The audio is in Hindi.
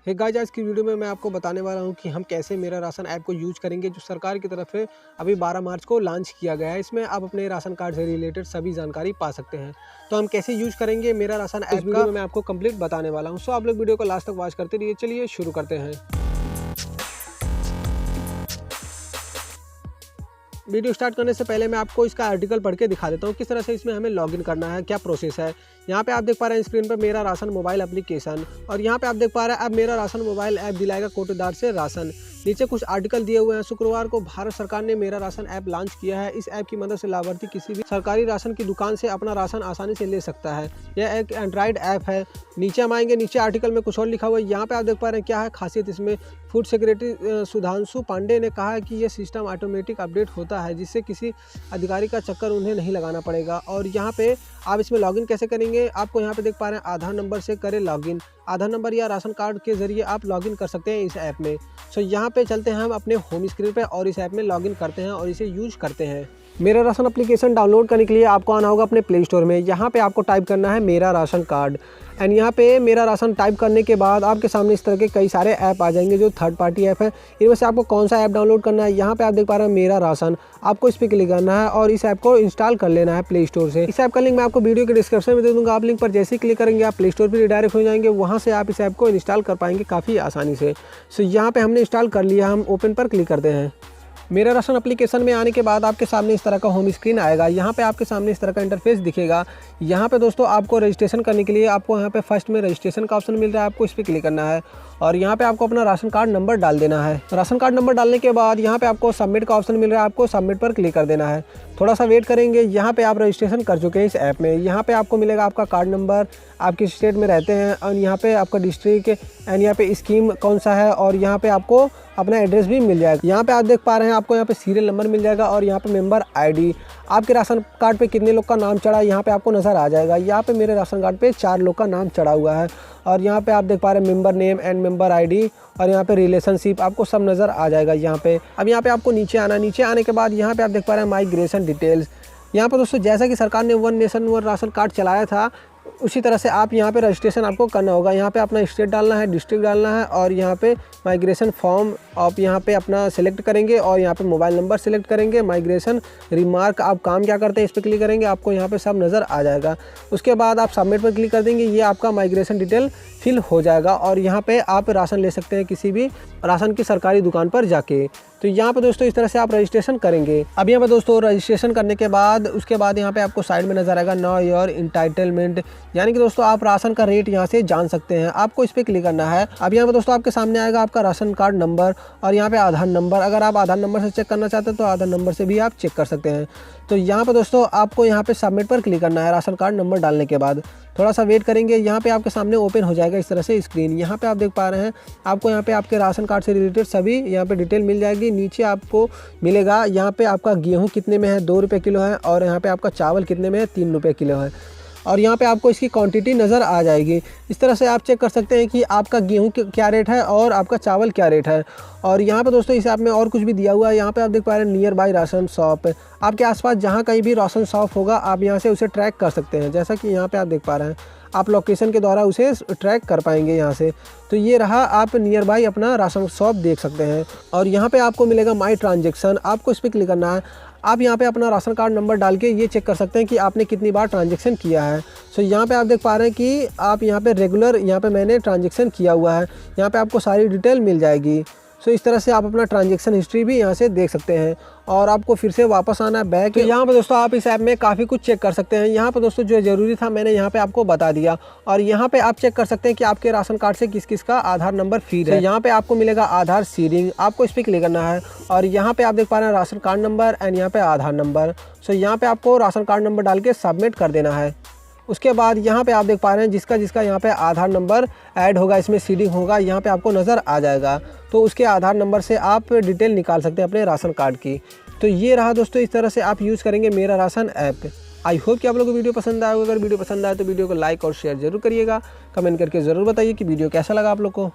हे गाइस, आज की वीडियो में मैं आपको बताने वाला हूं कि हम कैसे मेरा राशन ऐप को यूज करेंगे, जो सरकार की तरफ से अभी 12 मार्च को लॉन्च किया गया है। इसमें आप अपने राशन कार्ड से रिलेटेड सभी जानकारी पा सकते हैं। तो हम कैसे यूज करेंगे मेरा राशन ऐप, इस वीडियो में मैं आपको कंप्लीट बताने वाला हूं। सो आप लोग वीडियो को लास्ट तक वॉच करते रहिए। चलिए शुरू करते हैं। वीडियो स्टार्ट करने से पहले मैं आपको इसका आर्टिकल पढ़ के दिखा देता हूँ किस तरह से इसमें हमें लॉगिन करना है, क्या प्रोसेस है। यहाँ पे आप देख पा रहे हैं स्क्रीन पर मेरा राशन मोबाइल एप्लीकेशन, और यहाँ पे आप देख पा रहे हैं अब मेरा राशन मोबाइल ऐप दिलाएगा कोटेदार से राशन। नीचे कुछ आर्टिकल दिए हुए हैं। शुक्रवार को भारत सरकार ने मेरा राशन ऐप लॉन्च किया है। इस ऐप की मदद से लाभार्थी किसी भी सरकारी राशन की दुकान से अपना राशन आसानी से ले सकता है। यह एक एंड्रॉइड ऐप है। नीचे हम आएंगे, नीचे आर्टिकल में कुछ और लिखा हुआ है। यहाँ पे आप देख पा रहे हैं क्या है खासियत इसमें। फूड सेक्रेटरी सुधांशु पांडे ने कहा है कि यह सिस्टम ऑटोमेटिक अपडेट होता है, जिससे किसी अधिकारी का चक्कर उन्हें नहीं लगाना पड़ेगा। और यहाँ पे आप इसमें लॉगिन कैसे करेंगे, आपको यहाँ पे देख पा रहे हैं आधार नंबर से करें लॉगिन। आधार नंबर या राशन कार्ड के जरिए आप लॉगिन कर सकते हैं इस ऐप में। सो यहाँ पे चलते हैं हम अपने होम स्क्रीन पे और इस ऐप में लॉगिन करते हैं और इसे यूज करते हैं। मेरा राशन एप्लीकेशन डाउनलोड करने के लिए आपको आना होगा अपने प्ले स्टोर में। यहाँ पे आपको टाइप करना है मेरा राशन कार्ड, एंड यहाँ पे मेरा राशन टाइप करने के बाद आपके सामने इस तरह के कई सारे ऐप आ जाएंगे जो थर्ड पार्टी ऐप है। इनमें से आपको कौन सा ऐप डाउनलोड करना है, यहाँ पे आप देख पा रहे हैं मेरा राशन। आपको इस पर क्लिक करना है और इस ऐप को इंस्टॉल कर लेना है प्ले स्टोर से। इस ऐप का लिंक मैं आपको वीडियो के डिस्क्रिप्शन में दे दूँगा। आप लिंक पर जैसे ही क्लिक करेंगे आप प्ले स्टोर पर रिडायरेक्ट हो जाएंगे। वहाँ से आप इस ऐप को इंस्टॉल कर पाएंगे काफ़ी आसानी से। सो यहाँ पर हमने इंस्टॉल कर लिया, हम ओपन पर क्लिक करते हैं। मेरा राशन एप्लीकेशन में आने के बाद आपके सामने इस तरह का होम स्क्रीन आएगा। यहाँ पे आपके सामने इस तरह का इंटरफेस दिखेगा। यहाँ पे दोस्तों आपको रजिस्ट्रेशन करने के लिए आपको यहाँ पे फर्स्ट में रजिस्ट्रेशन का ऑप्शन मिल रहा है, आपको इस पर क्लिक करना है और यहाँ पे आपको अपना राशन कार्ड नंबर डाल देना है। राशन कार्ड नंबर डालने के बाद यहाँ पे आपको सबमिट का ऑप्शन मिल रहा है, आपको सबमिट पर क्लिक कर देना है। थोड़ा सा वेट करेंगे। यहाँ पे आप रजिस्ट्रेशन कर चुके हैं इस ऐप में। यहाँ पे आपको मिलेगा आपका कार्ड नंबर, आप किस स्टेट में रहते हैं, और यहाँ पे आपका डिस्ट्रिक्ट एंड यहाँ पे स्कीम कौन सा है, और यहाँ पे आपको अपना एड्रेस भी मिल जाएगा। यहाँ पे आप देख पा रहे हैं आपको यहाँ पे सीरियल नंबर मिल जाएगा और यहाँ पे मेंबर आईडी, आपके राशन कार्ड पे कितने लोग का नाम चढ़ा यहाँ पे आपको नज़र आ जाएगा। यहाँ पे मेरे राशन कार्ड पे 4 लोग का नाम चढ़ा हुआ है और यहाँ पे आप देख पा रहे हैं member name and member ID, और यहाँ पे रिलेशनशिप आपको सब नज़र आ जाएगा यहाँ पे। अब यहाँ पे आपको नीचे आना, नीचे आने के बाद यहाँ पे आप देख पा रहे हैं माइग्रेशन डिटेल्स। यहाँ पर दोस्तों जैसा कि सरकार ने one nation one ration card चलाया था, उसी तरह से आप यहाँ पे रजिस्ट्रेशन आपको करना होगा। यहाँ पे अपना स्टेट डालना है, डिस्ट्रिक्ट डालना है, और यहाँ पे माइग्रेशन फॉर्म आप यहाँ पे अपना सिलेक्ट करेंगे और यहाँ पे मोबाइल नंबर सिलेक्ट करेंगे। माइग्रेशन रिमार्क, आप काम क्या करते हैं इस पर क्लिक करेंगे, आपको यहाँ पे सब नज़र आ जाएगा। उसके बाद आप सबमिट पर क्लिक कर देंगे, ये आपका माइग्रेशन डिटेल फिल हो जाएगा और यहाँ पे आप राशन ले सकते हैं किसी भी राशन की सरकारी दुकान पर जाके। तो यहाँ पे दोस्तों इस तरह से आप रजिस्ट्रेशन करेंगे। अब यहाँ पे दोस्तों रजिस्ट्रेशन करने के बाद उसके बाद यहाँ पे आपको साइड में नजर आएगा नाउ योर इंटाइटलमेंट, यानी कि दोस्तों आप राशन का रेट यहाँ से जान सकते हैं। आपको इस पर क्लिक करना है। अब यहाँ पे दोस्तों आपके सामने आएगा आपका राशन कार्ड नंबर और यहाँ पे आधार नंबर। अगर आप आधार नंबर से चेक करना चाहते हैं तो आधार नंबर से भी आप चेक कर सकते हैं। तो यहाँ पे दोस्तों आपको यहाँ पे सबमिट पर क्लिक करना है राशन कार्ड नंबर डालने के बाद। थोड़ा सा वेट करेंगे। यहाँ पे आपके सामने ओपन हो जाएगा इस तरह से स्क्रीन। यहाँ पे आप देख पा रहे हैं आपको यहाँ पे आपके राशन कार्ड से रिलेटेड सभी यहाँ पे डिटेल मिल जाएगी। नीचे आपको मिलेगा यहाँ पे आपका गेहूँ कितने में है, 2 रुपये किलो है, और यहाँ पे आपका चावल कितने में है, 3 रुपये किलो है, और यहाँ पे आपको इसकी क्वांटिटी नज़र आ जाएगी। इस तरह से आप चेक कर सकते हैं कि आपका गेहूं क्या रेट है और आपका चावल क्या रेट है। और यहाँ पे दोस्तों इस ऐप में और कुछ भी दिया हुआ है। यहाँ पे आप देख पा रहे हैं नियर बाई राशन शॉप, आपके आसपास जहाँ कहीं भी राशन शॉप होगा आप यहाँ से उसे ट्रैक कर सकते हैं। जैसा कि यहाँ पे आप देख पा रहे हैं, आप लोकेशन के द्वारा उसे ट्रैक कर पाएंगे यहाँ से। तो ये रहा, आप नियर बाई अपना राशन शॉप देख सकते हैं। और यहाँ पे आपको मिलेगा माई ट्रांजेक्शन, आपको इस पर क्लिक करना है। आप यहाँ पे अपना राशन कार्ड नंबर डाल के ये चेक कर सकते हैं कि आपने कितनी बार ट्रांजैक्शन किया है। सो यहाँ पे आप देख पा रहे हैं कि आप यहाँ पे रेगुलर यहाँ पे मैंने ट्रांजैक्शन किया हुआ है। यहाँ पे आपको सारी डिटेल मिल जाएगी। सो इस तरह से आप अपना ट्रांजैक्शन हिस्ट्री भी यहाँ से देख सकते हैं और आपको फिर से वापस आना है बैक। तो यहाँ पे दोस्तों आप इस ऐप में काफ़ी कुछ चेक कर सकते हैं। यहाँ पे दोस्तों जो ज़रूरी था मैंने यहाँ पे आपको बता दिया। और यहाँ पे आप चेक कर सकते हैं कि आपके राशन कार्ड से किस किस का आधार नंबर फीड है। यहाँ पे आपको मिलेगा आधार सीडिंग, आपको इस पर क्लिक करना है और यहाँ पे आप देख पा रहे हैं राशन कार्ड नंबर एंड यहाँ पे आधार नंबर। सो यहाँ पे आपको राशन कार्ड नंबर डाल के सबमिट कर देना है। उसके बाद यहाँ पे आप देख पा रहे हैं जिसका जिसका यहाँ पे आधार नंबर ऐड होगा, इसमें सीडिंग होगा, यहाँ पे आपको नज़र आ जाएगा। तो उसके आधार नंबर से आप डिटेल निकाल सकते हैं अपने राशन कार्ड की। तो ये रहा दोस्तों, इस तरह से आप यूज़ करेंगे मेरा राशन ऐप। आई होप कि आप लोगों को वीडियो पसंद आया होगा। अगर वीडियो पसंद आए तो वीडियो को लाइक और शेयर जरूर करिएगा। कमेंट करके ज़रूर बताइए कि वीडियो कैसा लगा आप लोग को।